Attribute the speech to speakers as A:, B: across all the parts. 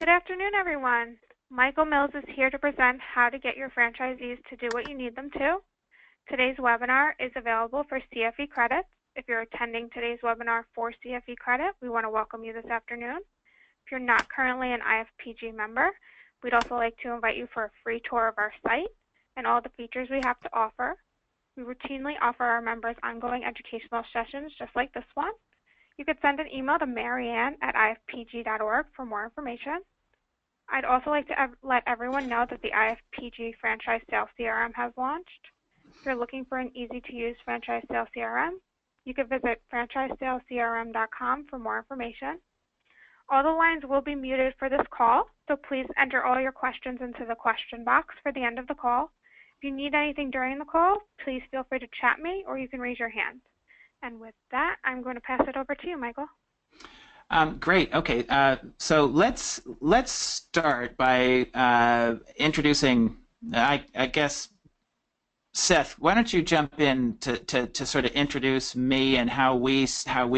A: Good afternoon, everyone. Michael Mills is here to present how to get your franchisees to do what you need them to. Today's webinar is available for CFE credits. If you're attending today's webinar for CFE credit, we want to welcome you this afternoon. If you're not currently an IFPG member, we'd also like to invite you for a free tour of our site and all the features we have to offer. We routinely offer our members ongoing educational sessions just like this one. You could send an email to marianne@ifpg.org for more information. I'd also like to let everyone know that the IFPG Franchise Sales CRM has launched. If you're looking for an easy-to-use franchise sales CRM, you can visit franchisesalescrm.com for more information. All the lines will be muted for this call, so please enter all your questions into the question box for the end of the call. If you need anything during the call, please feel free to chat me or you can raise your hand. And with that, I'm going to pass it over to you, Michael.
B: Great. Okay. So let's start by introducing. I guess, Seth, why don't you jump in to sort of introduce me and how we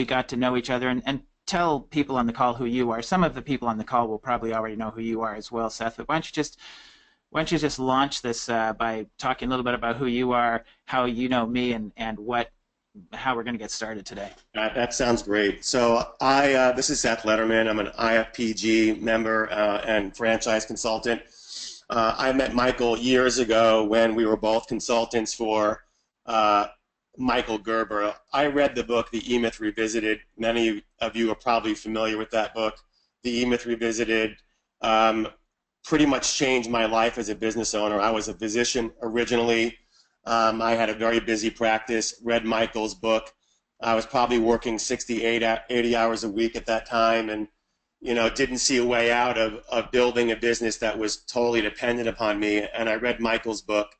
B: got to know each other, and tell people on the call who you are. Some of the people on the call will probably already know who you are as well, Seth. But why don't you just launch this by talking a little bit about who you are, how you know me, and how we're going to get started today.
C: That sounds great. So this is Seth Letterman. I'm an IFPG member and franchise consultant. I met Michael years ago when we were both consultants for Michael Gerber. I read the book, The E-Myth Revisited. Many of you are probably familiar with that book. The E-Myth Revisited pretty much changed my life as a business owner. I was a physician originally. I had a very busy practice, read Michael's book. I was probably working 80 hours a week at that time, and didn't see a way out of building a business that was totally dependent upon me. And I read Michael's book,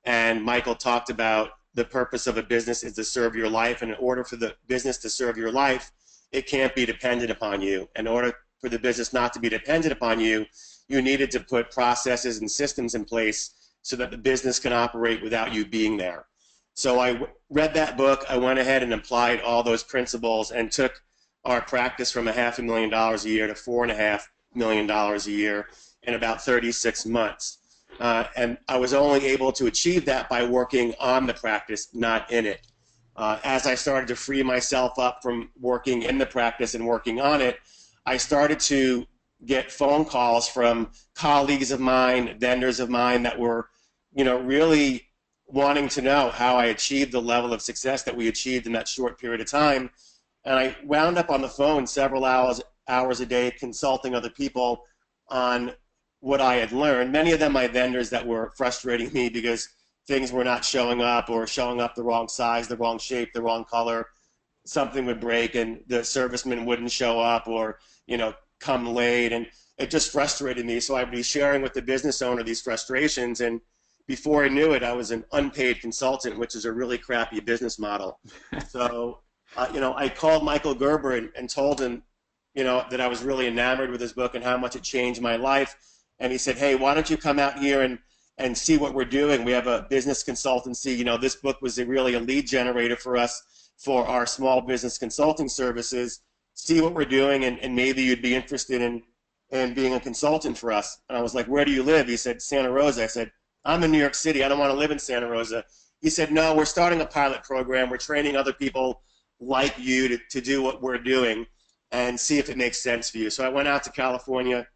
C: and Michael talked about the purpose of a business is to serve your life, and in order for the business to serve your life, it can't be dependent upon you. In order for the business not to be dependent upon you, you needed to put processes and systems in place so that the business can operate without you being there. So I read that book. I went ahead and applied all those principles and took our practice from $500,000 a year to $4.5 million a year in about 36 months. And I was only able to achieve that by working on the practice, not in it. As I started to free myself up from working in the practice and working on it, I started to get phone calls from colleagues of mine, vendors of mine that were, really wanting to know how I achieved the level of success that we achieved in that short period of time. And I wound up on the phone several hours a day consulting other people on what I had learned. Many of them my vendors that were frustrating me because things were not showing up, or showing up the wrong size, the wrong shape, the wrong color. Something would break and the serviceman wouldn't show up, or come late, and it just frustrated me. So I'd be sharing with the business owner these frustrations, and before I knew it, I was an unpaid consultant, which is a really crappy business model. So I called Michael Gerber and told him that I was really enamored with his book and how much it changed my life. And he said, hey, why don't you come out here and see what we're doing? We have a business consultancy. This book was really a lead generator for us for our small business consulting services. See what we're doing, and maybe you'd be interested in being a consultant for us. And I was like, where do you live? He said, Santa Rosa. I said, I'm in New York City. I don't want to live in Santa Rosa. He said, no, we're starting a pilot program. We're training other people like you to do what we're doing and see if it makes sense for you. So I went out to California,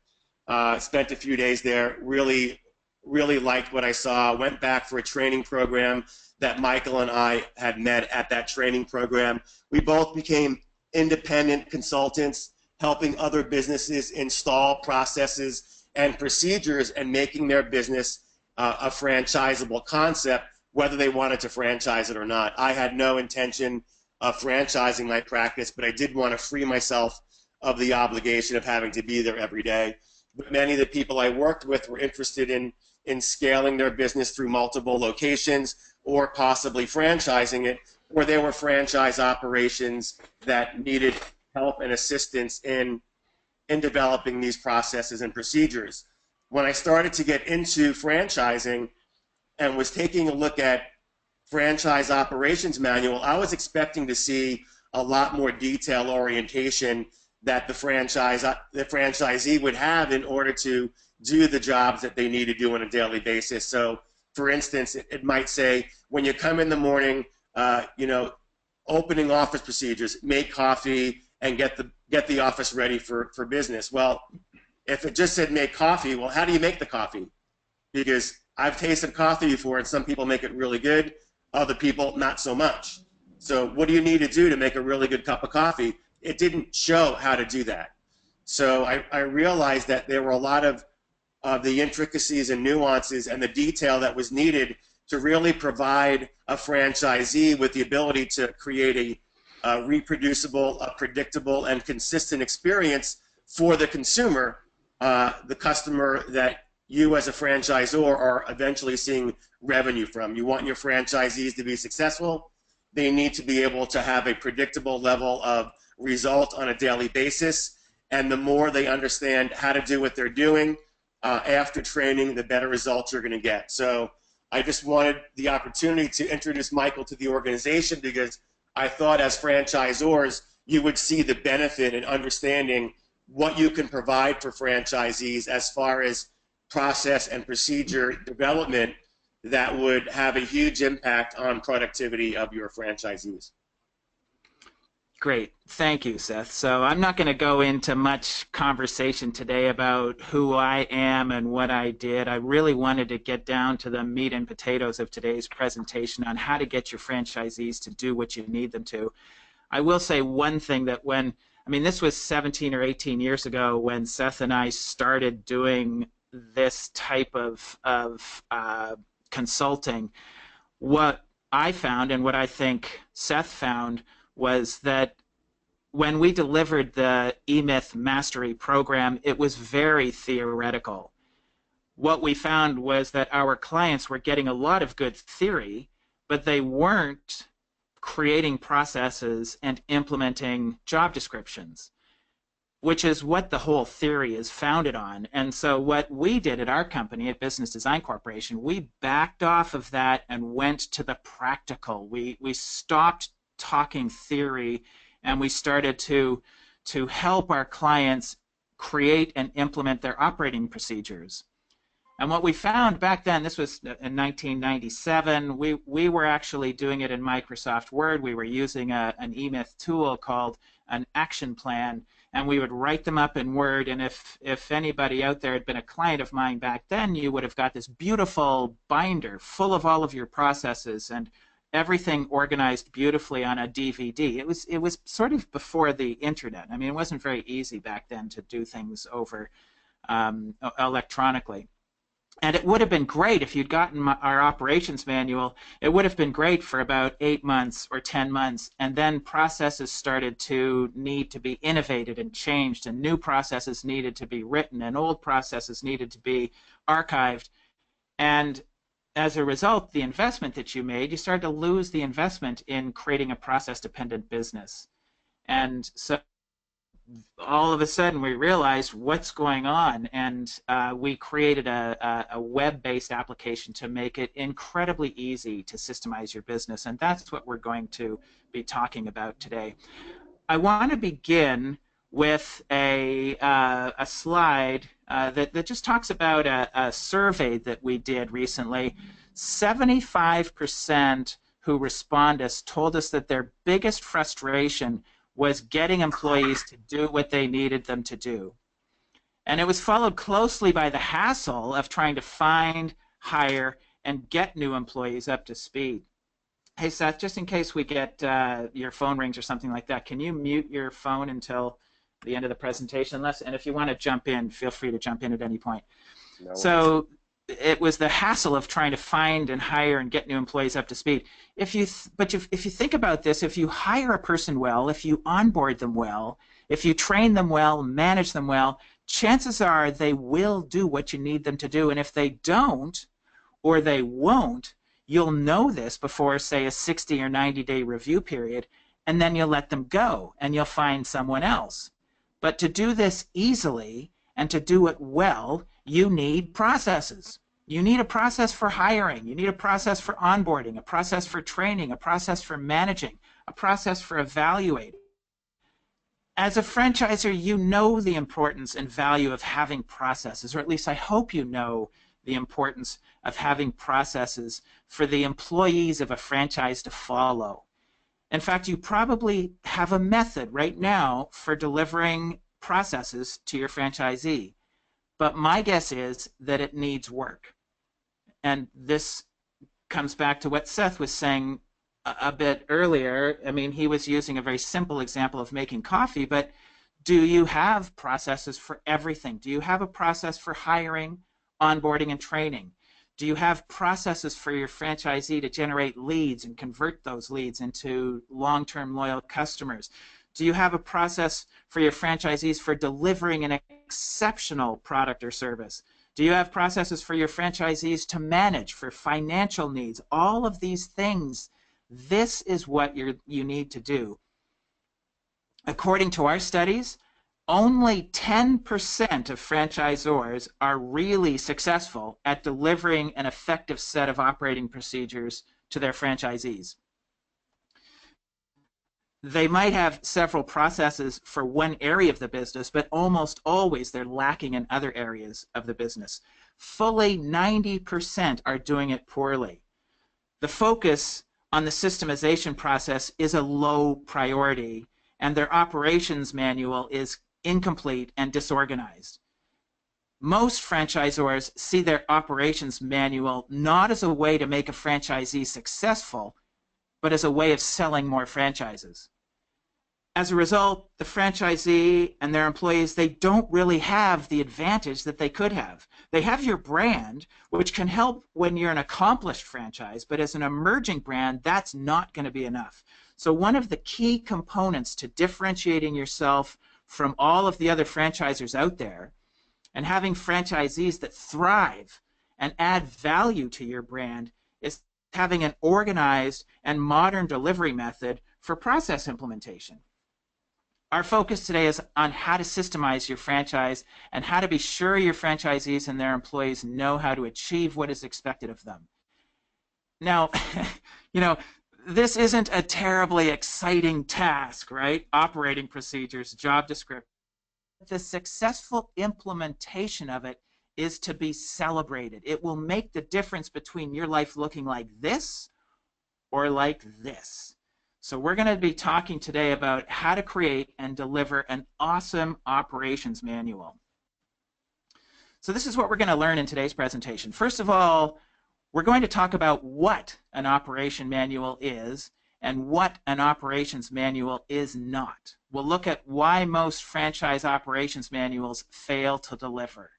C: spent a few days there, really liked what I saw, went back for a training program that Michael and I had met at that training program. We both became independent consultants, helping other businesses install processes and procedures and making their business a franchisable concept, whether they wanted to franchise it or not. I had no intention of franchising my practice, but I did want to free myself of the obligation of having to be there every day. But many of the people I worked with were interested in scaling their business through multiple locations, or possibly franchising it, or there were franchise operations that needed help and assistance in developing these processes and procedures. When I started to get into franchising and was taking a look at franchise operations manual, I was expecting to see a lot more detail orientation that the franchisee would have in order to do the jobs that they need to do on a daily basis. So, for instance, it might say, when you come in the morning, you know, opening office procedures, make coffee, and get the office ready for business. Well, if it just said make coffee, well, how do you make the coffee? Because I've tasted coffee before, and some people make it really good, other people not so much. So what do you need to do to make a really good cup of coffee? It didn't show how to do that. So I realized that there were a lot of the intricacies and nuances and the detail that was needed to really provide a franchisee with the ability to create a reproducible, a predictable, and consistent experience for the consumer, the customer that you as a franchisor are eventually seeing revenue from. You want your franchisees to be successful. They need to be able to have a predictable level of result on a daily basis. And the more they understand how to do what they're doing after training, the better results you're going to get. So I just wanted the opportunity to introduce Michael to the organization, because I thought as franchisors, you would see the benefit in understanding what you can provide for franchisees as far as process and procedure development that would have a huge impact on productivity of your franchisees.
B: Great. Thank you, Seth. So I'm not going to go into much conversation today about who I am and what I did. I really wanted to get down to the meat and potatoes of today's presentation on how to get your franchisees to do what you need them to. I will say one thing, that this was 17 or 18 years ago when Seth and I started doing this type of consulting. What I found, and what I think Seth found, was that when we delivered the eMyth Mastery program, it was very theoretical. What we found was that our clients were getting a lot of good theory, but they weren't creating processes and implementing job descriptions, which is what the whole theory is founded on. And so what we did at our company, at Business Design Corporation, we backed off of that and went to the practical. We stopped talking theory, and we started to help our clients create and implement their operating procedures. And what we found back then, this was in 1997, we were actually doing it in Microsoft Word. We were using an eMyth tool called an action plan, and we would write them up in Word. And if anybody out there had been a client of mine back then, you would have got this beautiful binder full of all of your processes and everything organized beautifully on a DVD. It was sort of before the internet. I mean, it wasn't very easy back then to do things over electronically. And it would have been great if you'd gotten our operations manual. It would have been great for about 8 months or 10 months, and then processes started to need to be innovated and changed, and new processes needed to be written, and old processes needed to be archived. And as a result, the investment that you made, you started to lose the investment in creating a process-dependent business. And so all of a sudden we realized what's going on, and we created a web-based application to make it incredibly easy to systemize your business, and that's what we're going to be talking about today. I want to begin with a slide that just talks about a survey that we did recently. 75% who responded told us that their biggest frustration was getting employees to do what they needed them to do. And it was followed closely by the hassle of trying to find, hire, and get new employees up to speed. Hey, Seth, just in case we get your phone rings or something like that, can you mute your phone until the end of the presentation? And if you want to jump in, feel free to jump in at any point. No. So it was the hassle of trying to find and hire and get new employees up to speed. If you think about this, if you hire a person well, if you onboard them well, if you train them well, manage them well, chances are they will do what you need them to do. And if they don't, or they won't, you'll know this before, say, a 60 or 90-day review period, and then you'll let them go and you'll find someone else. But to do this easily and to do it well, you need processes. You need a process for hiring. You need a process for onboarding, a process for training, a process for managing, a process for evaluating. As a franchisor, you know the importance and value of having processes, or at least I hope you know the importance of having processes for the employees of a franchise to follow. In fact, you probably have a method right now for delivering processes to your franchisee, but my guess is that it needs work. And this comes back to what Seth was saying a bit earlier. I mean, he was using a very simple example of making coffee, but do you have processes for everything? Do you have a process for hiring, onboarding, and training? Do you have processes for your franchisee to generate leads and convert those leads into long-term loyal customers? Do you have a process for your franchisees for delivering an exceptional product or service? Do you have processes for your franchisees to manage for financial needs? All of these things, this is what you need to do. According to our studies, only 10% of franchisors are really successful at delivering an effective set of operating procedures to their franchisees. They might have several processes for one area of the business, but almost always they're lacking in other areas of the business. Fully 90% are doing it poorly. The focus on the systemization process is a low priority, and their operations manual is incomplete and disorganized. Most franchisors see their operations manual not as a way to make a franchisee successful, but as a way of selling more franchises. As a result, the franchisee and their employees, they don't really have the advantage that they could have. They have your brand, which can help when you're an accomplished franchise, but as an emerging brand, that's not going to be enough. So one of the key components to differentiating yourself from all of the other franchisors out there and having franchisees that thrive and add value to your brand is having an organized and modern delivery method for process implementation. Our focus today is on how to systemize your franchise and how to be sure your franchisees and their employees know how to achieve what is expected of them. Now, this isn't a terribly exciting task, right? Operating procedures, job description. The successful implementation of it is to be celebrated. It will make the difference between your life looking like this or like this. So we're going to be talking today about how to create and deliver an awesome operations manual. So this is what we're going to learn in today's presentation. First of all, we're going to talk about what an operation manual is and what an operations manual is not. We'll look at why most franchise operations manuals fail to deliver.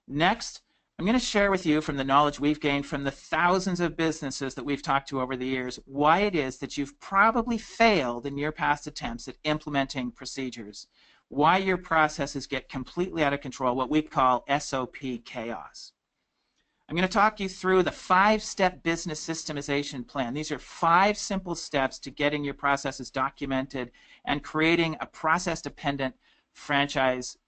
B: Next, I'm going to share with you from the knowledge we've gained from the thousands of businesses that we've talked to over the years why it is that you've probably failed in your past attempts at implementing procedures, why your processes get completely out of control, what we call SOP chaos. I'm going to talk you through the 5-step business systemization plan. These are 5 simple steps to getting your processes documented and creating a process-dependent franchise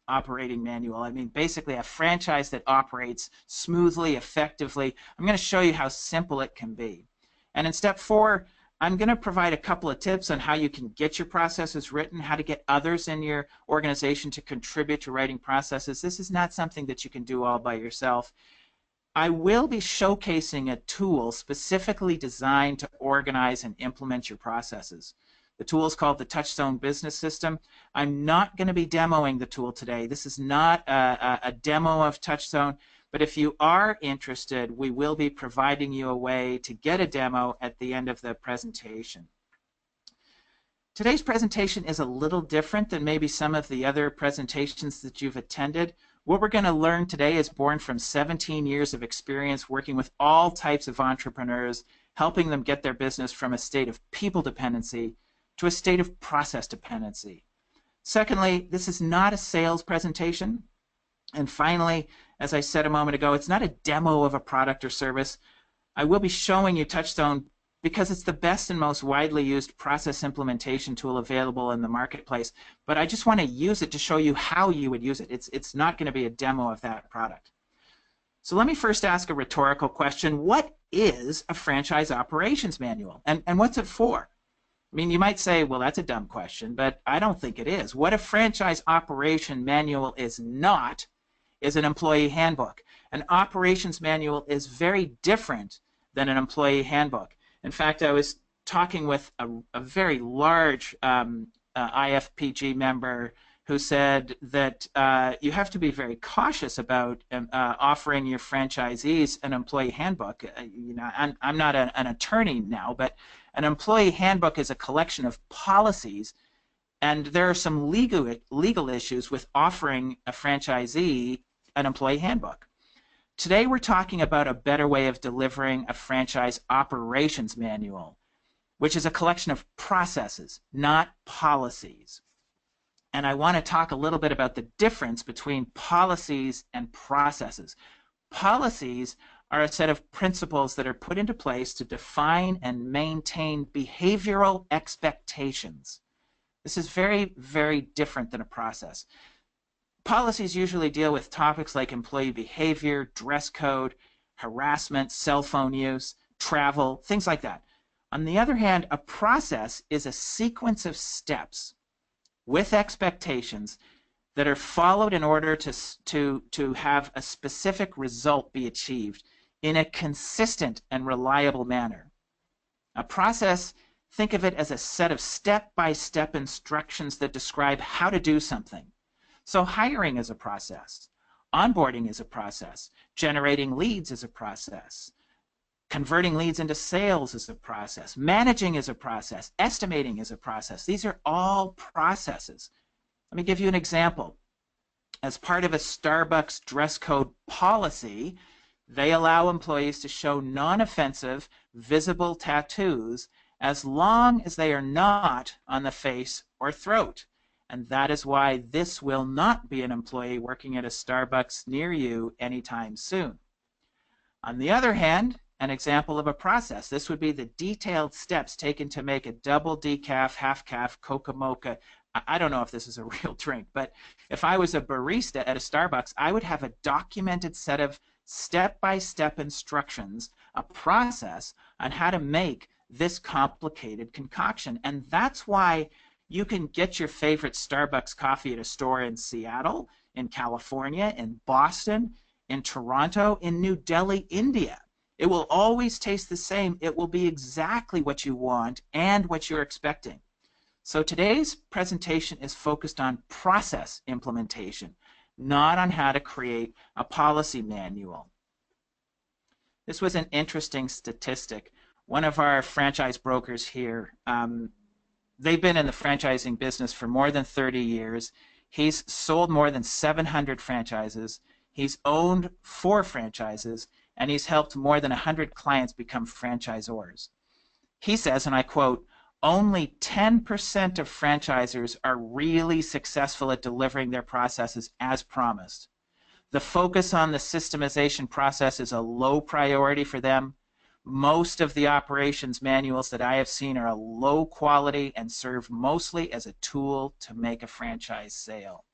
B: operating manual. I mean, basically a franchise that operates smoothly, effectively. I'm going to show you how simple it can be. And in step 4, I'm going to provide a couple of tips on how you can get your processes written, how to get others in your organization to contribute to writing processes. This is not something that you can do all by yourself. I will be showcasing a tool specifically designed to organize and implement your processes. The tool is called the Touchstone Business System. I'm not going to be demoing the tool today. This is not a demo of Touchstone, but if you are interested, we will be providing you a way to get a demo at the end of the presentation. Today's presentation is a little different than maybe some of the other presentations that you've attended. What we're going to learn today is born from 17 years of experience working with all types of entrepreneurs, helping them get their business from a state of people dependency to a state of process dependency. Secondly, this is not a sales presentation. And finally, as I said a moment ago, it's not a demo of a product or service. I will be showing you Touchstone because it's the best and most widely used process implementation tool available in the marketplace. But I just want to use it to show you how you would use it. It's not going to be a demo of that product. So let me first ask a rhetorical question. What is a franchise operations manual? And what's it for? I mean, you might say, well, that's a dumb question, but I don't think it is. What a franchise operation manual is not is an employee handbook. An operations manual is very different than an employee handbook. In fact, I was talking with a very large IFPG member who said that you have to be very cautious about offering your franchisees an employee handbook. I'm not an attorney now, but an employee handbook is a collection of policies, and there are some legal issues with offering a franchisee an employee handbook. Today we're talking about a better way of delivering a franchise operations manual, which is a collection of processes, not policies. And I want to talk a little bit about the difference between policies and processes. Policies are a set of principles that are put into place to define and maintain behavioral expectations. This is very, very different than a process. Policies usually deal with topics like employee behavior, dress code, harassment, cell phone use, travel, things like that. On the other hand, a process is a sequence of steps with expectations that are followed in order to have a specific result be achieved in a consistent and reliable manner. A process, think of it as a set of step-by-step instructions that describe how to do something. So hiring is a process, onboarding is a process, generating leads is a process, converting leads into sales is a process, managing is a process, estimating is a process. These are all processes. Let me give you an example. As part of a Starbucks dress code policy, they allow employees to show non-offensive, visible tattoos as long as they are not on the face or throat. And that is why this will not be an employee working at a Starbucks near you anytime soon. On the other hand, an example of a process, this would be the detailed steps taken to make a double decaf, half calf, coca mocha. I don't know if this is a real drink, but if I was a barista at a Starbucks, I would have a documented set of step-by-step instructions, a process on how to make this complicated concoction. And that's why you can get your favorite Starbucks coffee at a store in Seattle, in California, in Boston, in Toronto, in New Delhi, India. It will always taste the same. It will be exactly what you want and what you're expecting. So today's presentation is focused on process implementation, not on how to create a policy manual. This was an interesting statistic. One of our franchise brokers here, they've been in the franchising business for more than 30 years. He's sold more than 700 franchises. He's owned 4 franchises, and he's helped more than 100 clients become franchisors. He says, and I quote, only 10% of franchisors are really successful at delivering their processes as promised. The focus on the systemization process is a low priority for them. Most of the operations manuals that I have seen are low quality and serve mostly as a tool to make a franchise sale.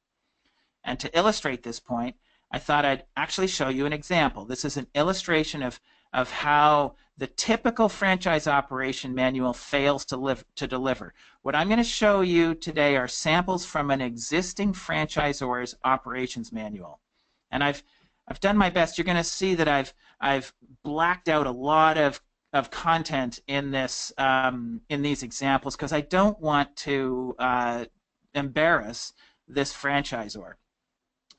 B: And to illustrate this point, I thought I'd actually show you an example. This is an illustration of how the typical franchise operation manual fails to deliver. What I'm going to show you today are samples from an existing franchisor's operations manual. And I've done my best. You're going to see that I've blacked out a lot of content in this in these examples because I don't want to embarrass this franchisor.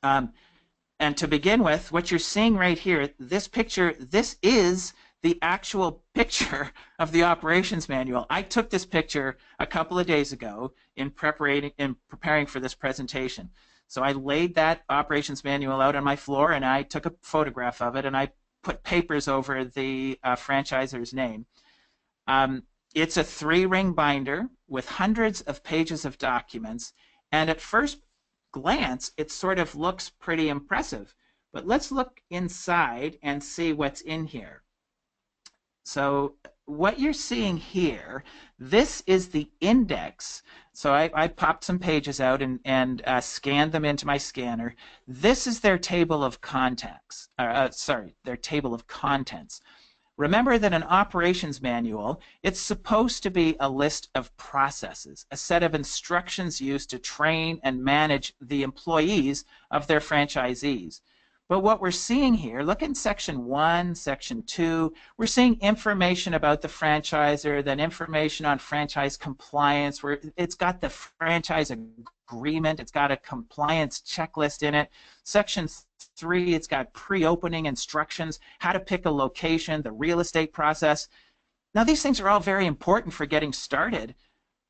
B: And to begin with, what you're seeing right here, this picture, this is the actual picture of the operations manual. I took this picture a couple of days ago in preparing for this presentation. So I laid that operations manual out on my floor and I took a photograph of it and I put papers over the franchisor's name. It's a 3-ring binder with hundreds of pages of documents, and at first glance it sort of looks pretty impressive. But let's look inside and see what's in here. So what you're seeing here, this is the index. So I popped some pages out and scanned them into my scanner. This is their table of contents. Their table of contents. Remember that an operations manual, it's supposed to be a list of processes, a set of instructions used to train and manage the employees of their franchisees. But what we're seeing here, look in section 1, section 2, we're seeing information about the franchisor, then information on franchise compliance, where it's got the franchise agreement, it's got a compliance checklist in it. Section 3, it's got pre-opening instructions, how to pick a location, the real estate process. Now, these things are all very important for getting started,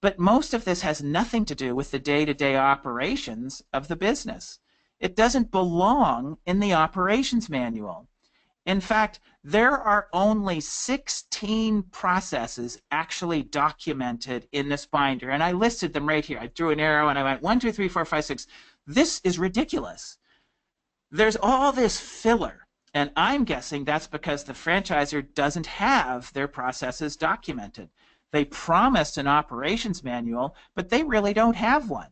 B: but most of this has nothing to do with the day-to-day operations of the business. It doesn't belong in the operations manual. In fact, there are only 16 processes actually documented in this binder, and I listed them right here. I drew an arrow and I went 1, 2, 3, 4, 5, 6. This is ridiculous. There's all this filler, and I'm guessing that's because the franchisor doesn't have their processes documented. They promised an operations manual, but they really don't have one.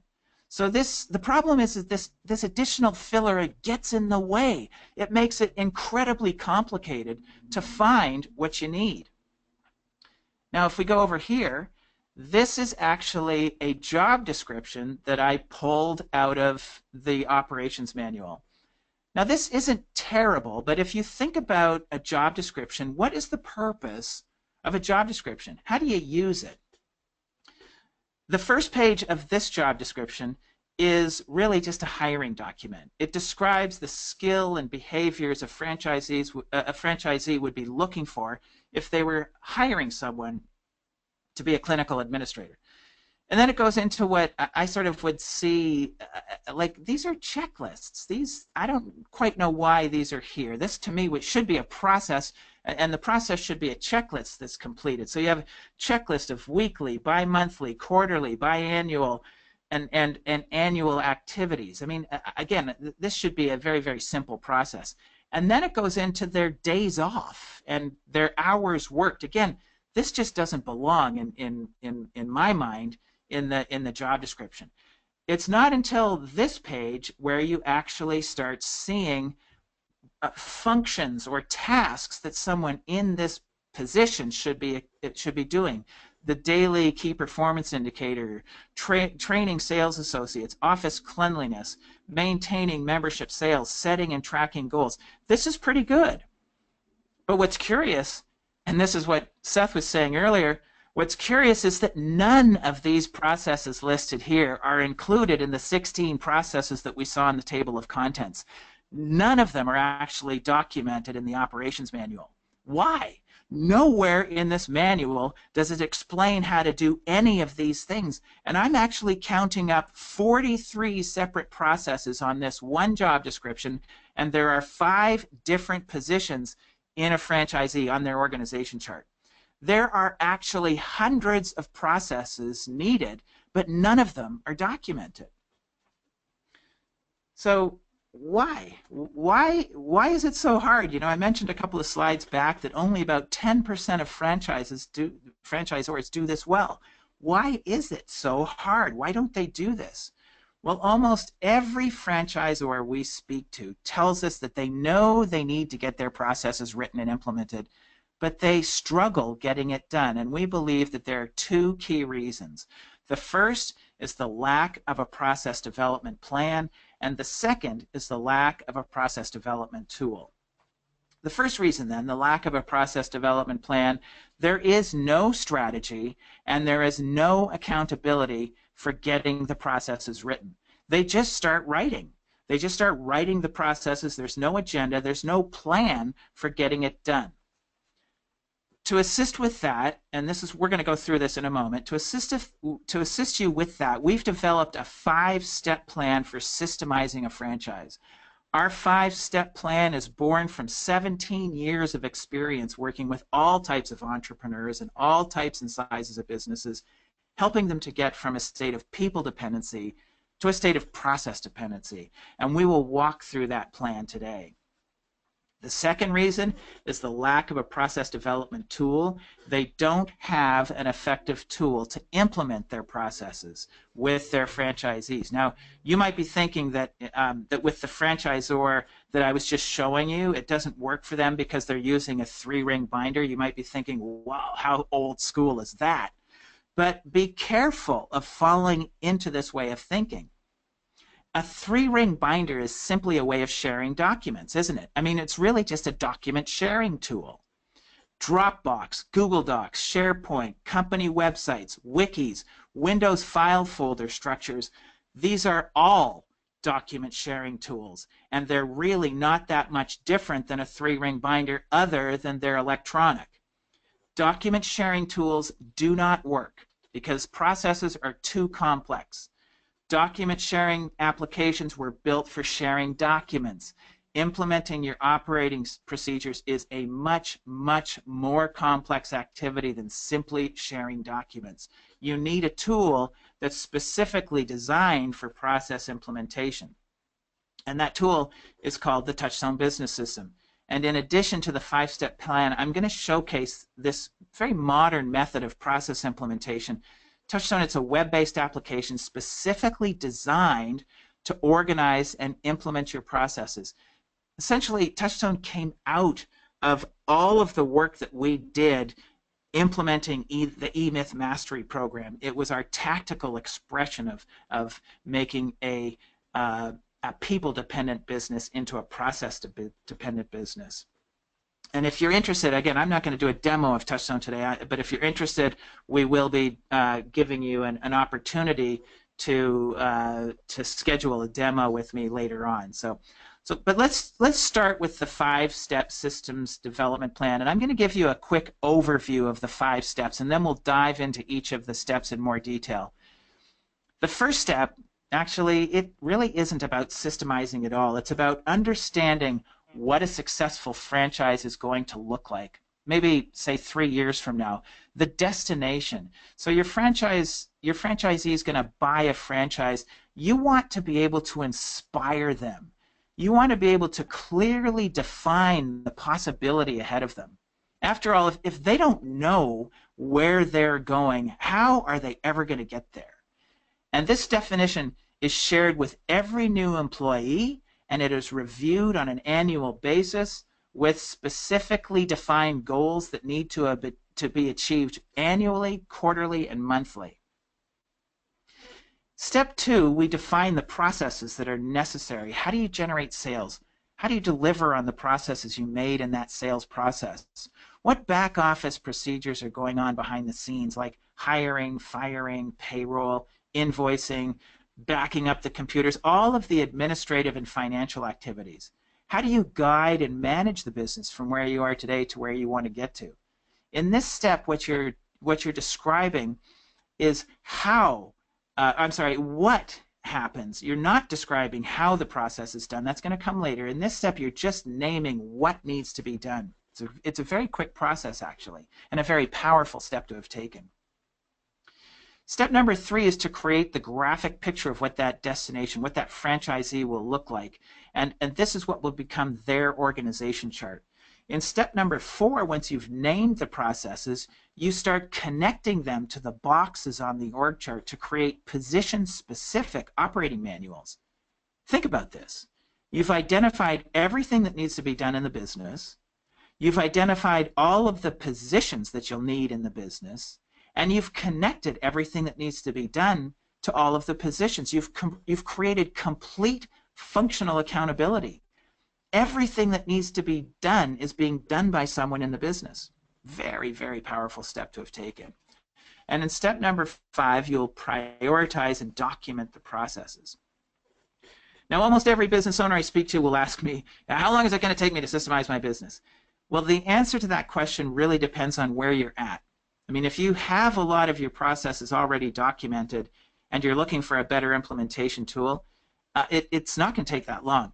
B: So the problem is that this additional filler, it gets in the way. It makes it incredibly complicated to find what you need. Now, if we go over here, this is actually a job description that I pulled out of the operations manual. Now, this isn't terrible, but if you think about a job description, what is the purpose of a job description? How do you use it? The first page of this job description is really just a hiring document. It describes the skill and behaviors of a franchisee would be looking for if they were hiring someone to be a clinical administrator. And then it goes into what I sort of would see, like these are checklists. I don't quite know why these are here. This to me should be a process, and the process should be a checklist that's completed. So you have a checklist of weekly, bi-monthly, quarterly, biannual, and annual activities. I mean, again, this should be a very, very simple process. And then it goes into their days off and their hours worked. Again, this just doesn't belong in my mind in the job description. It's not until this page where you actually start seeing functions or tasks that someone in this position should be doing. The daily key performance indicator, training sales associates, office cleanliness, maintaining membership sales, setting and tracking goals. This is pretty good. But what's curious, and this is what Seth was saying earlier, what's curious is that none of these processes listed here are included in the 16 processes that we saw in the table of contents. None of them are actually documented in the operations manual. Why? Nowhere in this manual does it explain how to do any of these things. And I'm actually counting up 43 separate processes on this one job description, and there are 5 different positions in a franchisee on their organization chart. There are actually hundreds of processes needed, but none of them are documented. So why is it so hard? You know, I mentioned a couple of slides back that only about 10% of franchisors do this well. Why is it so hard? Why don't they do this? Well, almost every franchisor we speak to tells us that they know they need to get their processes written and implemented, but they struggle getting it done. And we believe that there are 2 key reasons. The first is the lack of a process development plan, and the second is the lack of a process development tool. The first reason then, the lack of a process development plan, there is no strategy and there is no accountability for getting the processes written. They just start writing. They just start writing the processes. There's no agenda. There's no plan for getting it done. To assist with that, and we're going to go through this in a moment, to assist you with that, we've developed a 5-step plan for systemizing a franchise. Our 5-step plan is born from 17 years of experience working with all types of entrepreneurs and all types and sizes of businesses, helping them to get from a state of people dependency to a state of process dependency. And we will walk through that plan today. The second reason is the lack of a process development tool. They don't have an effective tool to implement their processes with their franchisees. Now, you might be thinking that that with the franchisor that I was just showing you, it doesn't work for them because they're using a 3-ring binder. You might be thinking, wow, how old school is that? But be careful of falling into this way of thinking. A 3-ring binder is simply a way of sharing documents, isn't it? I mean, it's really just a document sharing tool. Dropbox, Google Docs, SharePoint, company websites, wikis, Windows file folder structures, these are all document sharing tools, and they're really not that much different than a 3-ring binder other than they're electronic. Document sharing tools do not work because processes are too complex. Document sharing applications were built for sharing documents. Implementing your operating procedures is a much, much more complex activity than simply sharing documents. You need a tool that's specifically designed for process implementation. And that tool is called the Touchstone Business System. And in addition to the 5-step plan, I'm going to showcase this very modern method of process implementation. Touchstone, it's a web-based application specifically designed to organize and implement your processes. Essentially, Touchstone came out of all of the work that we did implementing the eMyth Mastery program. It was our tactical expression of making a people-dependent business into a process-dependent business. And if you're interested, again, I'm not going to do a demo of Touchstone today, but if you're interested, we will be giving you an opportunity to schedule a demo with me later on. But let's start with the 5-step systems development plan, and I'm going to give you a quick overview of the 5 steps, and then we'll dive into each of the steps in more detail. The first step, actually, it really isn't about systemizing at all. It's about understanding what a successful franchise is going to look like. Maybe, say, 3 years from now. The destination. So your franchisee is going to buy a franchise. You want to be able to inspire them. You want to be able to clearly define the possibility ahead of them. After all, if they don't know where they're going, how are they ever going to get there? And this definition is shared with every new employee, and it is reviewed on an annual basis with specifically defined goals that need to be achieved annually, quarterly, and monthly. Step 2, we define the processes that are necessary. How do you generate sales? How do you deliver on the processes you made in that sales process? What back office procedures are going on behind the scenes, like hiring, firing, payroll, invoicing, backing up the computers, all of the administrative and financial activities? How do you guide and manage the business from where you are today to where you want to get to? In this step, what you're describing is what happens. You're not describing how the process is done. That's going to come later. In this step, you're just naming what needs to be done. It's a very quick process, actually, and a very powerful step to have taken. Step number 3 is to create the graphic picture of what that destination, what that franchisee will look like. And this is what will become their organization chart. In step number 4, once you've named the processes, you start connecting them to the boxes on the org chart to create position-specific operating manuals. Think about this. You've identified everything that needs to be done in the business. You've identified all of the positions that you'll need in the business. And you've connected everything that needs to be done to all of the positions. You've created complete functional accountability. Everything that needs to be done is being done by someone in the business. Very, very powerful step to have taken. And in step number 5, you'll prioritize and document the processes. Now, almost every business owner I speak to will ask me, how long is it going to take me to systemize my business? Well, the answer to that question really depends on where you're at. I mean, if you have a lot of your processes already documented and you're looking for a better implementation tool, it's not going to take that long.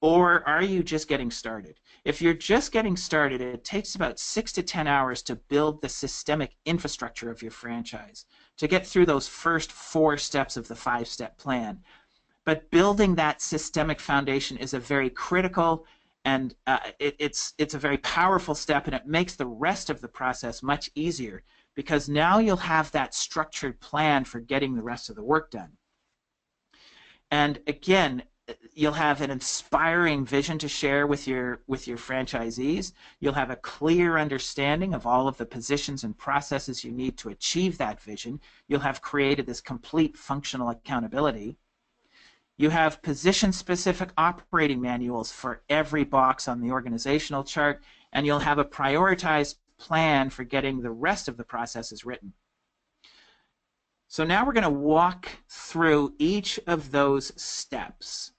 B: Or are you just getting started? If you're just getting started, it takes about 6 to 10 hours to build the systemic infrastructure of your franchise, to get through those first 4 steps of the 5-step plan. But building that systemic foundation is a very critical And it's a very powerful step, and it makes the rest of the process much easier because now you'll have that structured plan for getting the rest of the work done. And again, you'll have an inspiring vision to share with your franchisees. You'll have a clear understanding of all of the positions and processes you need to achieve that vision. You'll have created this complete functional accountability. You have position-specific operating manuals for every box on the organizational chart, and you'll have a prioritized plan for getting the rest of the processes written. So now we're going to walk through each of those steps.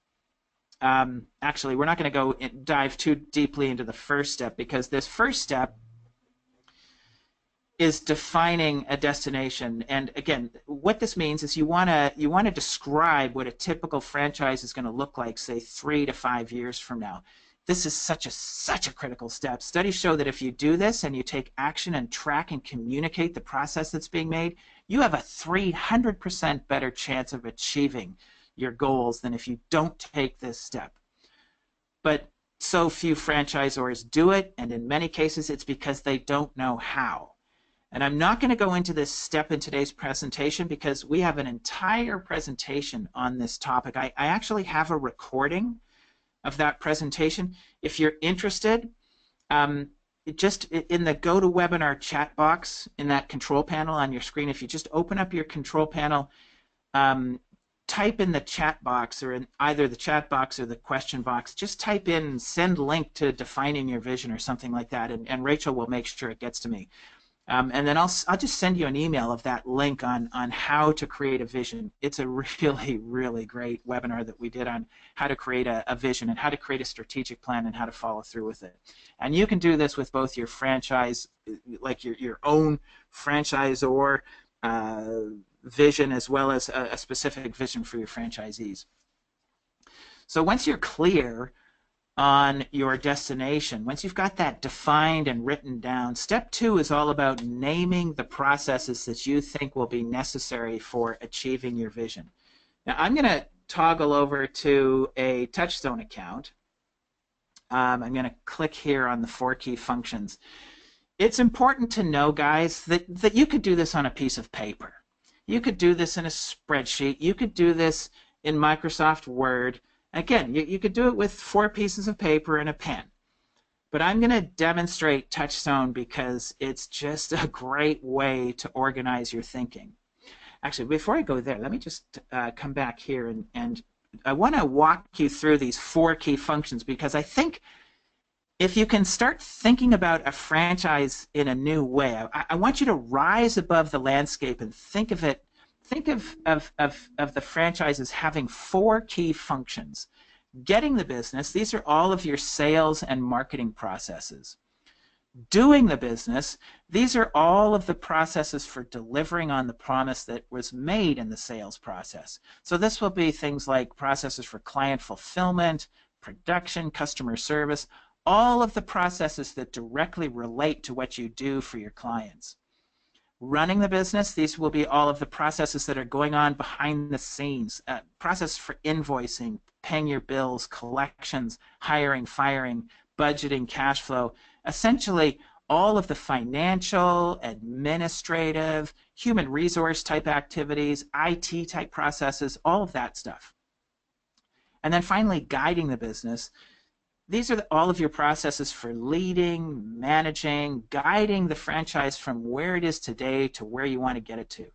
B: Actually, we're not going to dive too deeply into the first step, because this first step is defining a destination. And again, what this means is you want to describe what a typical franchise is going to look like, say 3 to 5 years from now. This is such a critical step. Studies show that if you do this and you take action and track and communicate the process that's being made, you have a 300% better chance of achieving your goals than if you don't take this step. But so few franchisors do it, and in many cases it's because they don't know how. And I'm not going to go into this step in today's presentation because we have an entire presentation on this topic. I actually have a recording of that presentation. If you're interested, just in the GoToWebinar chat box in that control panel on your screen, if you just open up your control panel, type in the chat box, or in either the chat box or the question box, just type in send link to defining your vision or something like that, and Rachel will make sure it gets to me. And then I'll just send you an email of that link on how to create a vision. It's a really, really great webinar that we did on how to create a vision and how to create a strategic plan and how to follow through with it. And you can do this with both your franchise, like your own franchisor vision, as well as a specific vision for your franchisees. So once you're clear on your destination, once you've got that defined and written down, step 2 is all about naming the processes that you think will be necessary for achieving your vision. Now I'm going to toggle over to a Touchstone account. I'm going to click here on the 4 key functions. It's important to know, guys, that you could do this on a piece of paper. You could do this in a spreadsheet. You could do this in Microsoft Word. Again, you could do it with 4 pieces of paper and a pen. But I'm going to demonstrate Touchstone because it's just a great way to organize your thinking. Actually, before I go there, let me just come back here, and I want to walk you through these 4 key functions, because I think if you can start thinking about a franchise in a new way, I want you to rise above the landscape and think of it. Think of the franchise as having 4 key functions. Getting the business, these are all of your sales and marketing processes. Doing the business, these are all of the processes for delivering on the promise that was made in the sales process. So this will be things like processes for client fulfillment, production, customer service, all of the processes that directly relate to what you do for your clients. Running the business, these will be all of the processes that are going on behind the scenes, process for invoicing, paying your bills, collections, hiring, firing, budgeting, cash flow, essentially all of the financial, administrative, human resource type activities, IT type processes, all of that stuff. And then finally, guiding the business. These are all of your processes for leading, managing, guiding the franchise from where it is today to where you want to get it to.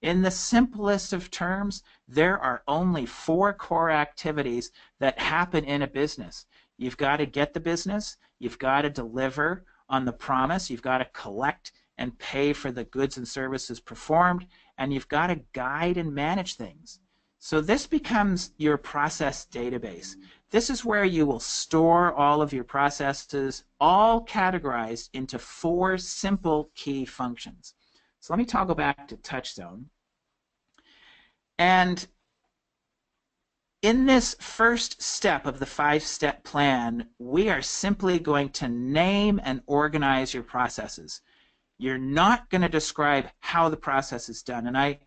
B: In the simplest of terms, there are only 4 core activities that happen in a business. You've got to get the business, you've got to deliver on the promise, you've got to collect and pay for the goods and services performed, and you've got to guide and manage things. So this becomes your process database. This is where you will store all of your processes, all categorized into 4 simple key functions. So let me toggle back to Touchstone. And in this first step of the 5-step plan, we are simply going to name and organize your processes. You're not going to describe how the process is done. And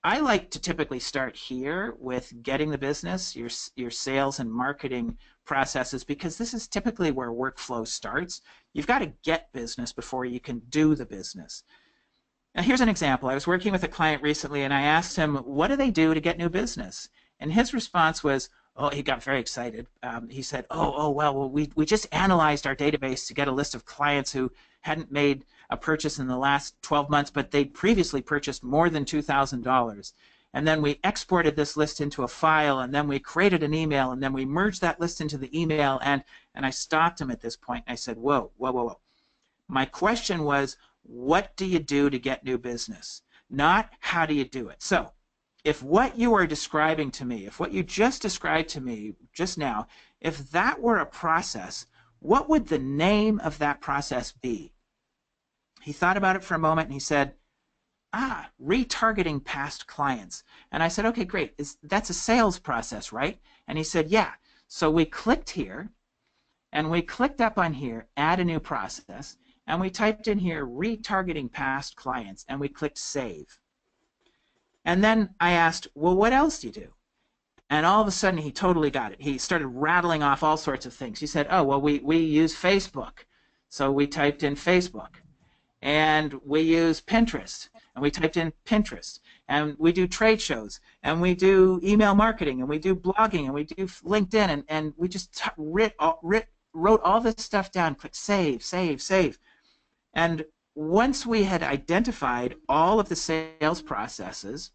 B: I like to typically start here with getting the business, your sales and marketing processes, because this is typically where workflow starts. You've got to get business before you can do the business. Now, here's an example. I was working with a client recently, and I asked him, what do they do to get new business? And his response was, oh, he got very excited. He said, well, we just analyzed our database to get a list of clients who hadn't made a purchase in the last 12 months, but they'd previously purchased more than $2,000. And then we exported this list into a file, and then we created an email, and then we merged that list into the email. And I stopped him at this point, and I said, whoa. My question was, what do you do to get new business? Not how do you do it. So if what you are describing to me, if what you just described to me just now, if that were a process, what would the name of that process be? He thought about it for a moment, and he said, retargeting past clients. And I said, okay, great. That's a sales process, right? And he said, yeah. So we clicked here, and we clicked up on here, add a new process, and we typed in here retargeting past clients, and we clicked save. And then I asked, well, what else do you do? And all of a sudden he totally got it. He started rattling off all sorts of things. He said, oh, well, we use Facebook. So we typed in Facebook. And we use Pinterest. And we typed in Pinterest. And we do trade shows. And we do email marketing. And we do blogging. And we do LinkedIn. And we just wrote all this stuff down. Click save, save, save. And once we had identified all of the sales processes,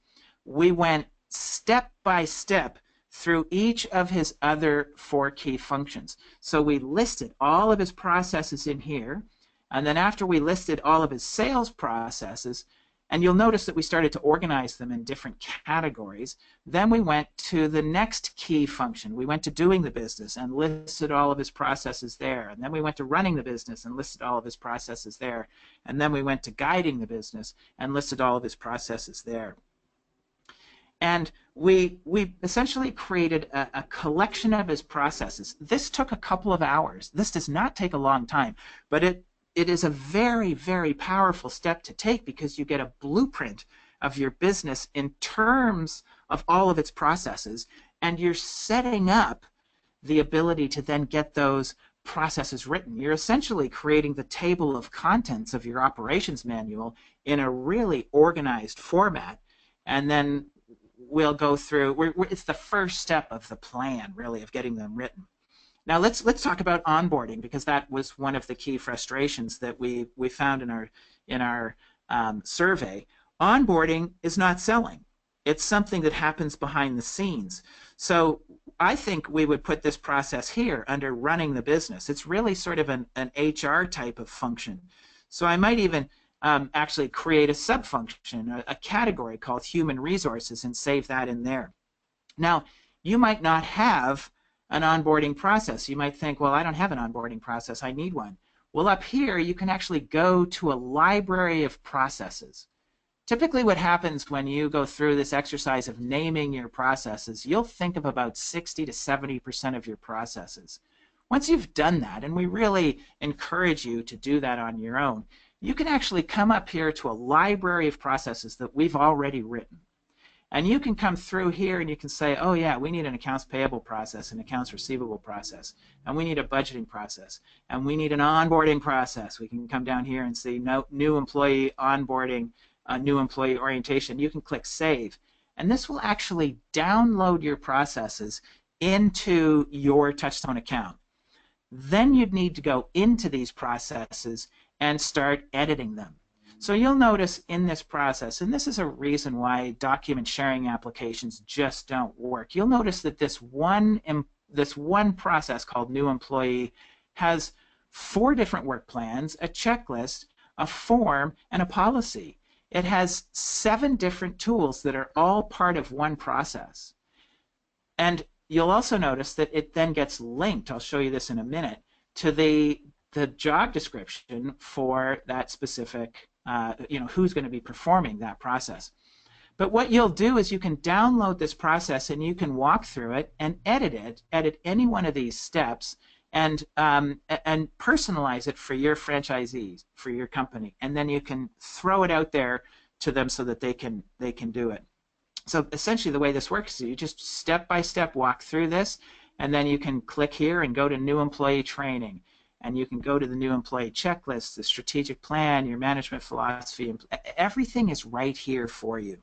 B: we went step by step through each of his other 4 key functions. So we listed all of his processes in here, and then after we listed all of his sales processes, and you'll notice that we started to organize them in different categories, then we went to the next key function. We went to doing the business and listed all of his processes there. And then we went to running the business and listed all of his processes there. And then we went to guiding the business and listed all of his processes there. And we essentially created a collection of his processes. This took a couple of hours. This does not take a long time, but it is a very, very powerful step to take, because you get a blueprint of your business in terms of all of its processes, and you're setting up the ability to then get those processes written. You're essentially creating the table of contents of your operations manual in a really organized format, and then we'll go through, it's the first step of the plan, really, of getting them written. Now let's talk about onboarding, because that was one of the key frustrations that we found in our survey. Onboarding is not selling. It's something that happens behind the scenes. So I think we would put this process here under running the business. It's really sort of an HR type of function. So I might even actually create a sub-function, a category called human resources, and save that in there. Now, you might not have an onboarding process. You might think, well, I don't have an onboarding process. I need one. Well, up here, you can actually go to a library of processes. Typically what happens when you go through this exercise of naming your processes, you'll think of about 60 to 70% of your processes. Once you've done that, and we really encourage you to do that on your own, you can actually come up here to a library of processes that we've already written. And you can come through here and you can say, oh yeah, we need an accounts payable process, an accounts receivable process, and we need a budgeting process, and we need an onboarding process. We can come down here and see new employee onboarding, new employee orientation. You can click save, and this will actually download your processes into your Touchstone account. Then you'd need to go into these processes and start editing them. So you'll notice in this process, and this is a reason why document sharing applications just don't work, you'll notice that this one process called new employee has 4 different work plans, a checklist, a form, and a policy. It has 7 different tools that are all part of one process. And you'll also notice that it then gets linked, I'll show you this in a minute, to the job description for that specific who's going to be performing that process. But what you'll do is you can download this process and you can walk through it and edit any one of these steps, and personalize it for your franchisees, for your company, and then you can throw it out there to them so that they can do it. So essentially the way this works is you just step by step walk through this, and then you can click here and go to new employee training, and you can go to the new employee checklist, the strategic plan, your management philosophy. Everything is right here for you.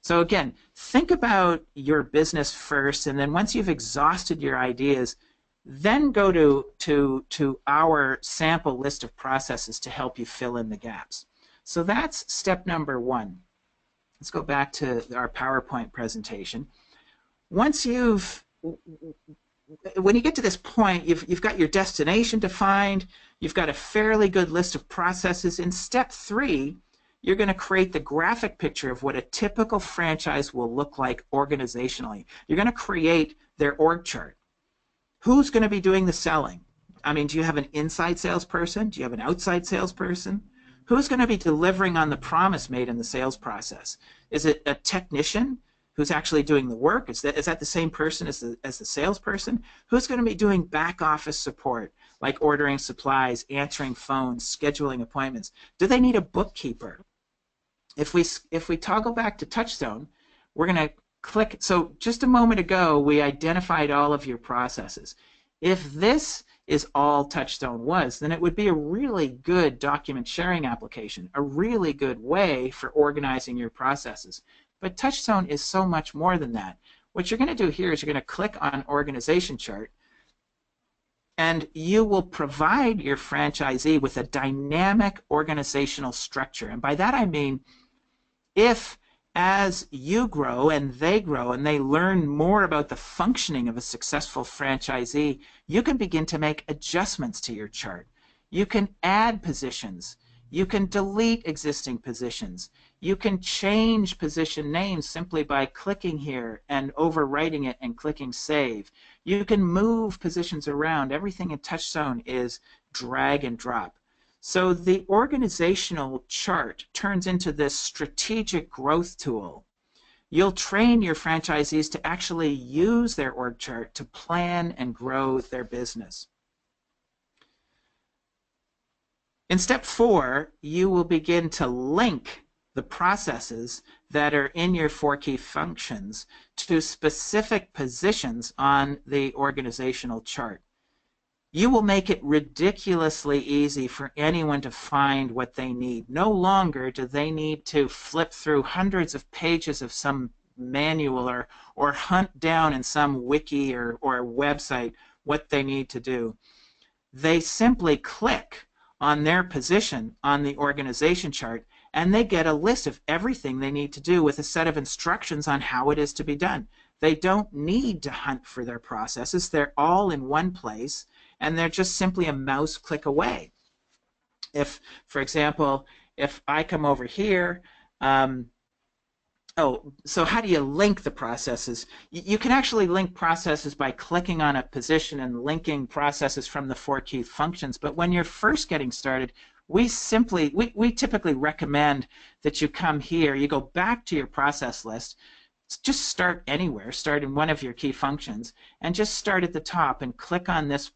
B: So again, think about your business first, and then once you've exhausted your ideas, then go to our sample list of processes to help you fill in the gaps. So that's step number one. Let's go back to our PowerPoint presentation. Once when you get to this point, you've got your destination defined, you've got a fairly good list of processes. In step 3, you're going to create the graphic picture of what a typical franchise will look like organizationally. You're going to create their org chart. Who's going to be doing the selling? I mean, do you have an inside salesperson? Do you have an outside salesperson? Who's going to be delivering on the promise made in the sales process? Is it a technician who's actually doing the work? Is that the same person as the salesperson? Who's going to be doing back office support, like ordering supplies, answering phones, scheduling appointments? Do they need a bookkeeper? If we toggle back to Touchstone, we're going to click. So just a moment ago, we identified all of your processes. If this is all Touchstone was, then it would be a really good document sharing application, a really good way for organizing your processes. But Touchstone is so much more than that. What you're going to do here is you're going to click on Organization Chart, and you will provide your franchisee with a dynamic organizational structure. And by that I mean, if as you grow and they learn more about the functioning of a successful franchisee, you can begin to make adjustments to your chart. You can add positions. You can delete existing positions. You can change position names simply by clicking here and overwriting it and clicking Save. You can move positions around. Everything in Touchstone is drag and drop. So the organizational chart turns into this strategic growth tool. You'll train your franchisees to actually use their org chart to plan and grow their business. In step 4, you will begin to link the processes that are in your 4 key functions to specific positions on the organizational chart. You will make it ridiculously easy for anyone to find what they need. No longer do they need to flip through hundreds of pages of some manual or hunt down in some wiki or website what they need to do. They simply click on their position on the organization chart, and they get a list of everything they need to do with a set of instructions on how it is to be done. They don't need to hunt for their processes. They're all in one place, and they're just simply a mouse click away. If, for example, if I come over here, so how do you link the processes? You can actually link processes by clicking on a position and linking processes from the 4 key functions. But when you're first getting started, we typically recommend that you come here, you go back to your process list, just start anywhere, start in one of your key functions, and just start at the top and click on this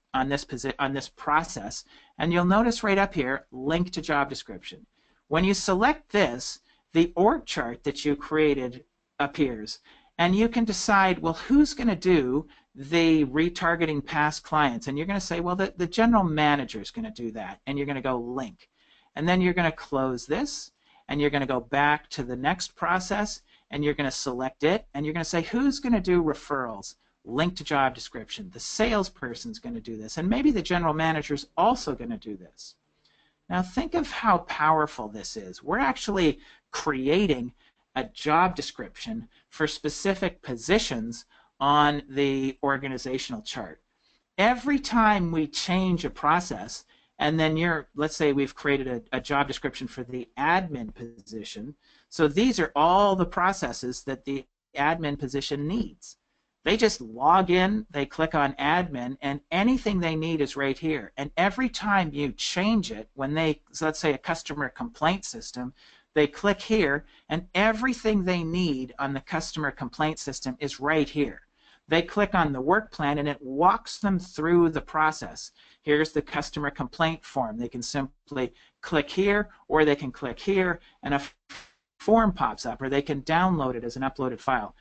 B: process, and you'll notice right up here, link to job description. When you select this, the org chart that you created appears, and you can decide, well, who's going to do the retargeting past clients? And you're going to say, well, the general manager is going to do that, and you're going to go link. And then you're going to close this, and you're going to go back to the next process, and you're going to select it, and you're going to say, who's going to do referrals? Link to job description. The salesperson's going to do this, and maybe the general manager's also going to do this. Now think of how powerful this is. We're actually creating a job description for specific positions on the organizational chart. Every time we change a process, and then let's say we've created a job description for the admin position, so these are all the processes that the admin position needs. They just log in, they click on admin, and anything they need is right here. And every time you change it, so let's say a customer complaint system, they click here, and everything they need on the customer complaint system is right here. They click on the work plan, and it walks them through the process. Here's the customer complaint form. They can simply click here, or they can click here, and a form pops up, or they can download it as an uploaded file.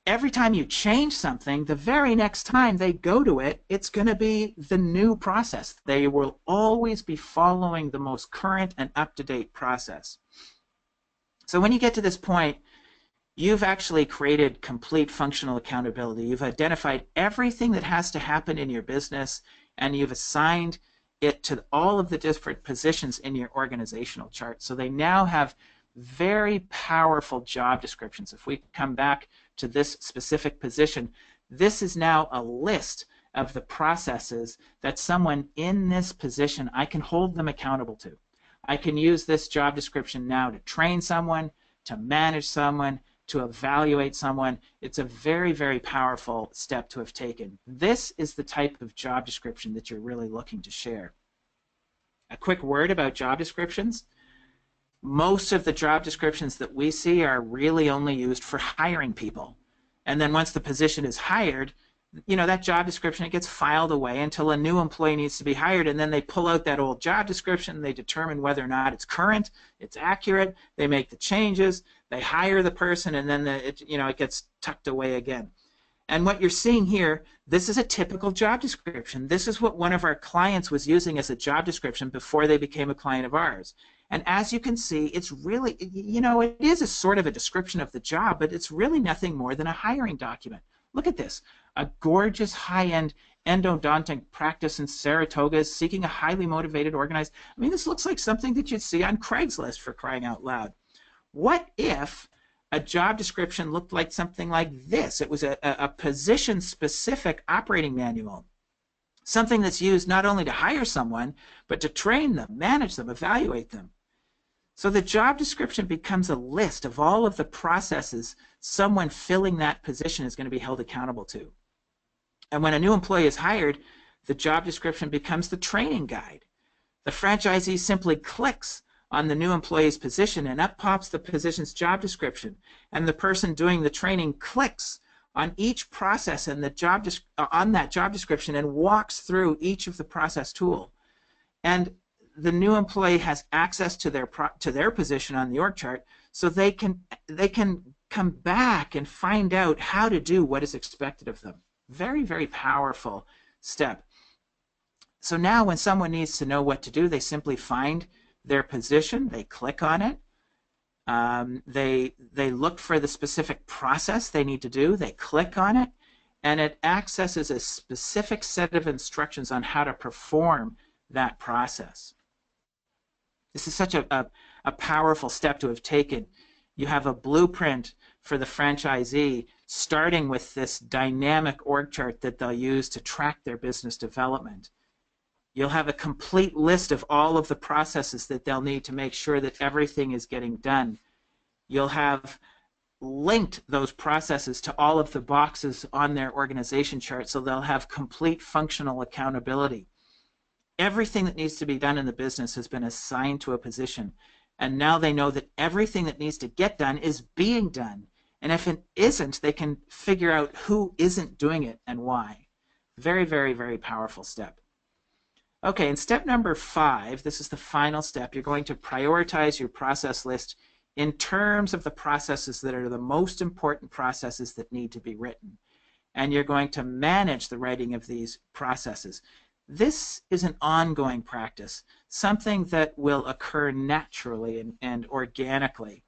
B: Every time you change something, the very next time they go to it, it's going to be the new process. They will always be following the most current and up-to-date process. So when you get to this point, you've actually created complete functional accountability. You've identified everything that has to happen in your business, and you've assigned it to all of the different positions in your organizational chart. So they now have very powerful job descriptions. If we come back to this specific position, this is now a list of the processes that someone in this position, I can hold them accountable to. I can use this job description now to train someone, to manage someone, to evaluate someone. It's a very, very powerful step to have taken. This is the type of job description that you're really looking to share. A quick word about job descriptions. Most of the job descriptions that we see are really only used for hiring people. And then once the position is hired, that job description, it gets filed away until a new employee needs to be hired, and then they pull out that old job description, they determine whether or not it's current, it's accurate, they make the changes, they hire the person, and then it gets tucked away again. And what you're seeing here, this is a typical job description. This is what one of our clients was using as a job description before they became a client of ours. And as you can see, it's really, it is a sort of a description of the job, but it's really nothing more than a hiring document. Look at this. A gorgeous high-end endodontic practice in Saratoga is seeking a highly motivated, organized. This looks like something that you'd see on Craigslist, for crying out loud. What if a job description looked like something like this? It was a position-specific operating manual, something that's used not only to hire someone, but to train them, manage them, evaluate them. So the job description becomes a list of all of the processes someone filling that position is going to be held accountable to. And when a new employee is hired, the job description becomes the training guide. The franchisee simply clicks on the new employee's position, and up pops the position's job description. And the person doing the training clicks on each process and on that job description and walks through each of the process tool. And the new employee has access to their position on the org chart, so they can come back and find out how to do what is expected of them. Very, very powerful step. So now when someone needs to know what to do, they simply find their position, they click on it, they look for the specific process they need to do, they click on it, and it accesses a specific set of instructions on how to perform that process. This is such a powerful step to have taken. You have a blueprint for the franchisee, starting with this dynamic org chart that they'll use to track their business development. You'll have a complete list of all of the processes that they'll need to make sure that everything is getting done. You'll have linked those processes to all of the boxes on their organization chart, so they'll have complete functional accountability. Everything that needs to be done in the business has been assigned to a position, and now they know that everything that needs to get done is being done. And if it isn't, they can figure out who isn't doing it and why. Very, very, very powerful step. Okay, and step number 5, this is the final step. You're going to prioritize your process list in terms of the processes that are the most important processes that need to be written. And you're going to manage the writing of these processes. This is an ongoing practice, something that will occur naturally and organically.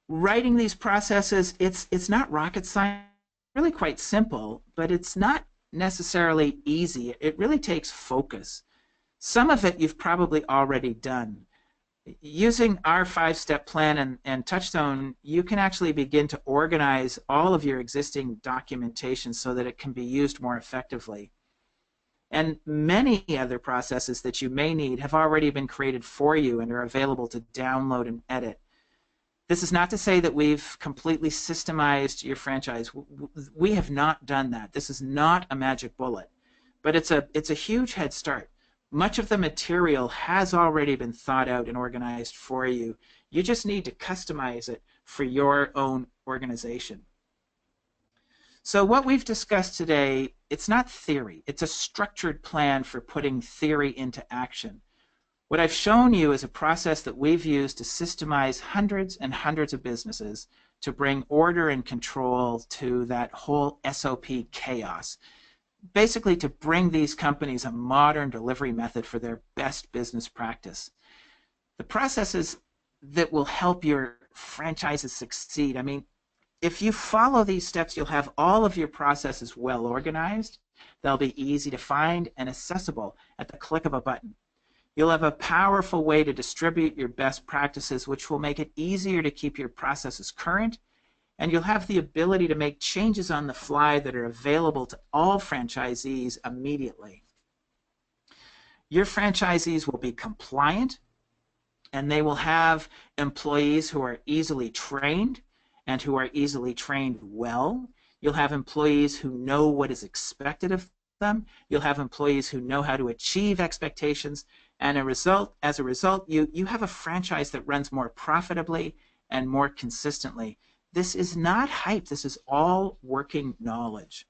B: Writing these processes, it's not rocket science, it's really quite simple, but it's not necessarily easy. It really takes focus. Some of it you've probably already done. Using our 5-step plan and Touchstone, you can actually begin to organize all of your existing documentation so that it can be used more effectively. And many other processes that you may need have already been created for you and are available to download and edit. This is not to say that we've completely systemized your franchise. We have not done that. This is not a magic bullet, but it's a huge head start. Much of the material has already been thought out and organized for you. You just need to customize it for your own organization. So what we've discussed today, it's not theory. It's a structured plan for putting theory into action. What I've shown you is a process that we've used to systemize hundreds and hundreds of businesses to bring order and control to that whole SOP chaos. Basically to bring these companies a modern delivery method for their best business practice. The processes that will help your franchises succeed. I mean, if you follow these steps, you'll have all of your processes well organized. They'll be easy to find and accessible at the click of a button. You'll have a powerful way to distribute your best practices, which will make it easier to keep your processes current, and you'll have the ability to make changes on the fly that are available to all franchisees immediately. Your franchisees will be compliant, and they will have employees who are easily trained and who are easily trained well. You'll have employees who know what is expected of them. You'll have employees who know how to achieve expectations. And as a result, you have a franchise that runs more profitably and more consistently. This is not hype. This is all working knowledge.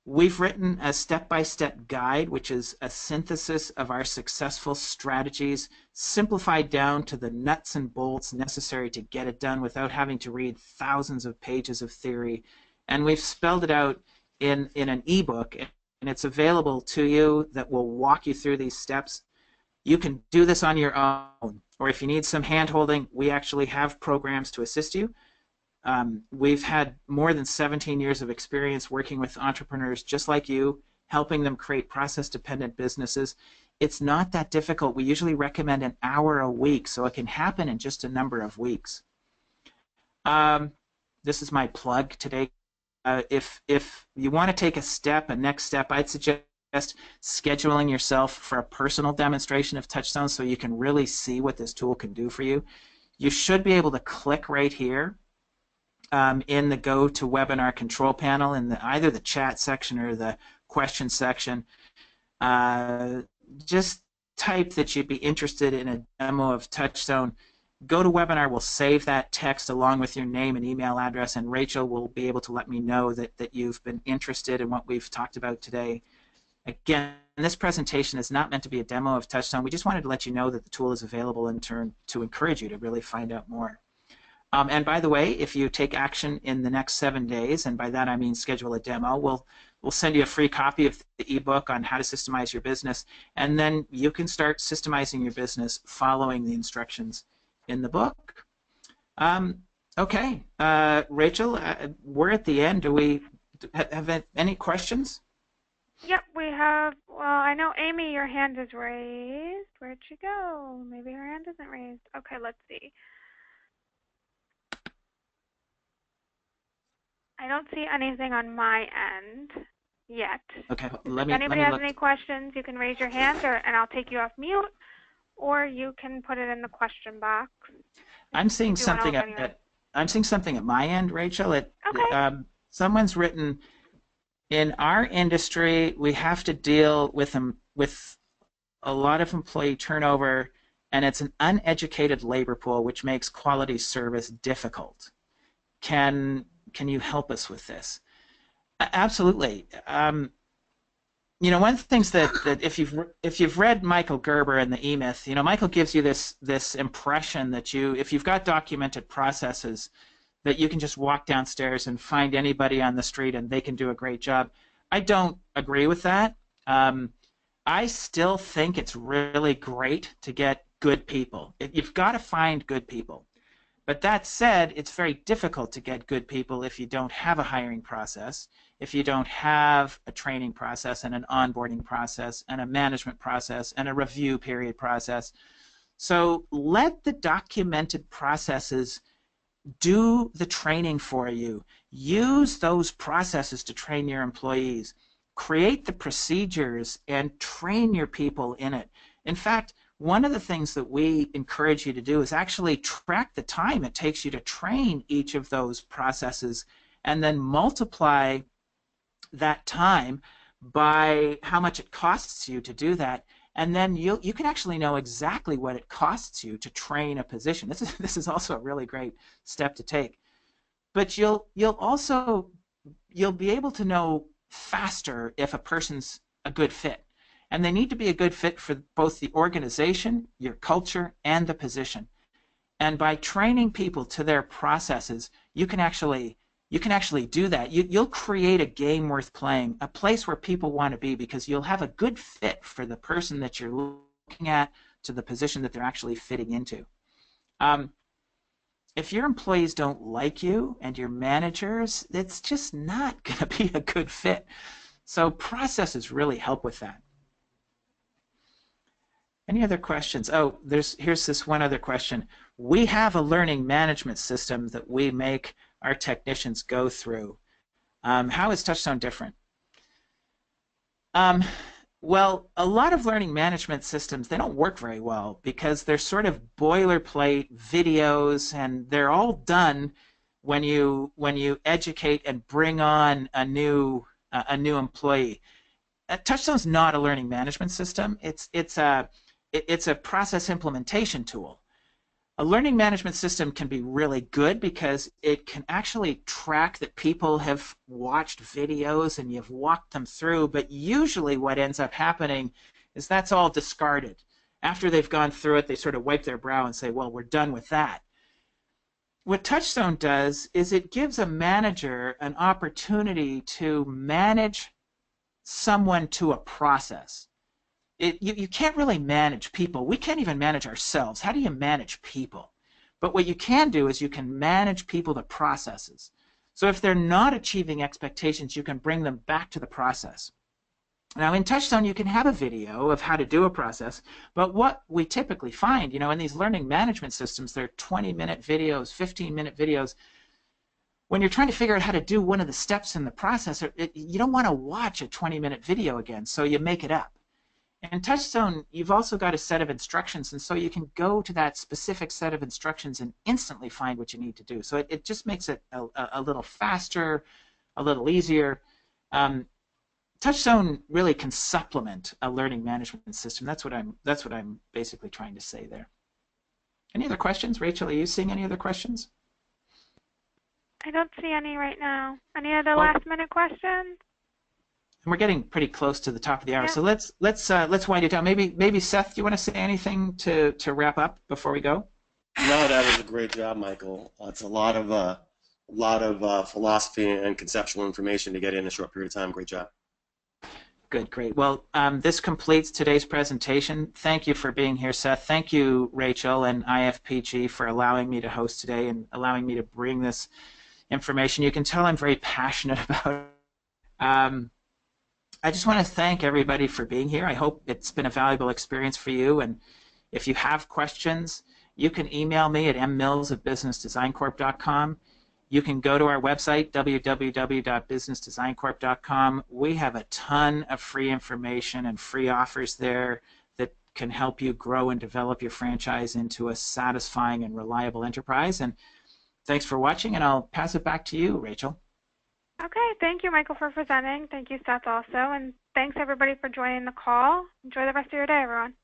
B: We've written a step-by-step guide, which is a synthesis of our successful strategies, simplified down to the nuts and bolts necessary to get it done without having to read thousands of pages of theory. And we've spelled it out in an ebook, and it's available to you that will walk you through these steps. You can do this on your own, or if you need some hand-holding, we actually have programs to assist you. We've had more than 17 years of experience working with entrepreneurs just like you, helping them create process-dependent businesses. It's not that difficult. We usually recommend an hour a week, so it can happen in just a number of weeks. This is my plug today. If you want to take a next step, I'd suggest scheduling yourself for a personal demonstration of Touchstone so you can really see what this tool can do for you. You should be able to click right here in the Go to Webinar control panel in either the chat section or the question section. Just type that you'd be interested in a demo of Touchstone. GoToWebinar will save that text along with your name and email address, and Rachel will be able to let me know that you've been interested in what we've talked about today. Again, this presentation is not meant to be a demo of Touchstone. We just wanted to let you know that the tool is available in turn to encourage you to really find out more. And by the way, if you take action in the next 7 days, and by that I mean schedule a demo, we'll send you a free copy of the ebook on how to systemize your business, and then you can start systemizing your business following the instructions in the book. Okay, Rachel, we're at the end. Do we have any questions?
A: Yep, we have. Well, I know Amy, your hand is raised. Where'd she go? Maybe her hand isn't raised. Okay, let's see. I don't see anything on my end yet.
B: Okay,
A: if anybody has any questions, you can raise your hand, and I'll take you off mute, or you can put it in the question box.
B: I'm seeing something at my end, Rachel.
A: Okay.
B: Someone's written, in our industry, we have to deal with a lot of employee turnover, and it's an uneducated labor pool, which makes quality service difficult. Can you help us with this? Absolutely. You know, one of the things that if you've read Michael Gerber and the E-Myth, you know, Michael gives you this impression that if you've got documented processes, that you can just walk downstairs and find anybody on the street and they can do a great job. I don't agree with that. I still think it's really great to get good people. You've got to find good people. But that said, it's very difficult to get good people if you don't have a hiring process, if you don't have a training process and an onboarding process and a management process and a review period process. So let the documented processes do the training for you. Use those processes to train your employees. Create the procedures and train your people in it. In fact, one of the things that we encourage you to do is actually track the time it takes you to train each of those processes and then multiply that time by how much it costs you to do that. And then you can actually know exactly what it costs you to train a position. This is also a really great step to take. But you'll be able to know faster if a person's a good fit. and they need to be a good fit for both the organization, your culture, and the position. And by training people to their processes, you can actually do that. You'll create a game worth playing, a place where people want to be, because you'll have a good fit for the person that you're looking at to the position that they're actually fitting into. If your employees don't like you and your managers, it's just not going to be a good fit. So processes really help with that. Any other questions? Oh, here's this one other question. We have a learning management system that we make our technicians go through. How is Touchstone different? Well, a lot of learning management systems, they don't work very well because they're sort of boilerplate videos, and they're all done when you educate and bring on a new employee. Touchstone's not a learning management system. It's a process implementation tool. A learning management system can be really good because it can actually track that people have watched videos and you've walked them through, but usually what ends up happening is that's all discarded. After they've gone through it, they sort of wipe their brow and say, well, we're done with that. What Touchstone does is it gives a manager an opportunity to manage someone to a process. You can't really manage people. We can't even manage ourselves. How do you manage people? But what you can do is you can manage people to processes. So if they're not achieving expectations, you can bring them back to the process. Now in Touchstone, you can have a video of how to do a process, but what we typically find, in these learning management systems, they're 20-minute videos, 15-minute videos. When you're trying to figure out how to do one of the steps in the process, you don't want to watch a 20-minute video again, so you make it up. In Touchstone, you've also got a set of instructions, and so you can go to that specific set of instructions and instantly find what you need to do. So it just makes it a little faster, a little easier. Touchstone really can supplement a learning management system. That's what I'm basically trying to say there. Any other questions? Rachel, are you seeing any other questions?
A: I don't see any right now. Any other last-minute questions?
B: And we're getting pretty close to the top of the hour,
A: Yeah.
B: so let's wind it down. Maybe Seth, do you want to say anything to wrap up before we go?
C: No, that was a great job, Michael. It's a lot of philosophy and conceptual information to get in a short period of time. Great job.
B: Good, great. Well, this completes today's presentation. Thank you for being here, Seth. Thank you, Rachel and IFPG, for allowing me to host today and allowing me to bring this information. You can tell I'm very passionate about it. I just want to thank everybody for being here. I hope it's been a valuable experience for you. And if you have questions, you can email me at mmills@businessdesigncorp.com. You can go to our website, www.businessdesigncorp.com. We have a ton of free information and free offers there that can help you grow and develop your franchise into a satisfying and reliable enterprise. And thanks for watching, and I'll pass it back to you, Rachel.
A: Okay, thank you, Michael, for presenting. Thank you, Seth, also. And thanks, everybody, for joining the call. Enjoy the rest of your day, everyone.